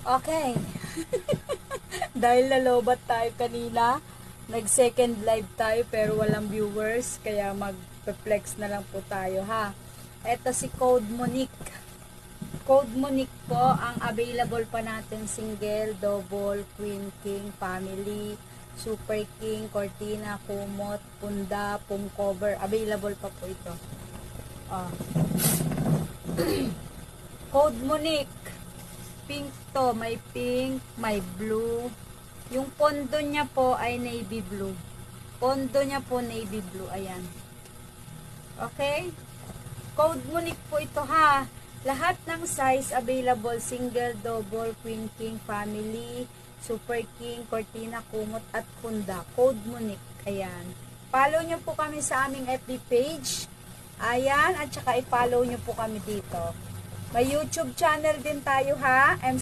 Okay. Dahil nalobat tayo kanina, nag-second live tayo pero walang viewers, kaya mag-flex na lang po tayo ha. Ito si Code Monique. Code Monique po, ang available pa natin single, double, queen, king, family, super king, cortina, kumot, punda, pum cover. Available pa po ito. Oh. Code Monique. Pink to, may pink, may blue. Yung pondo niya po ay navy blue. Pondo niya po navy blue, ayan. Okay? Code Monique po ito ha. Lahat ng size available, single, double, queen, king, family, super king, cortina, kumot, at punda. Code Monique, ayan. Follow nyo po kami sa aming FB page. Ayan, at saka i-follow nyo po kami dito. May YouTube channel din tayo ha.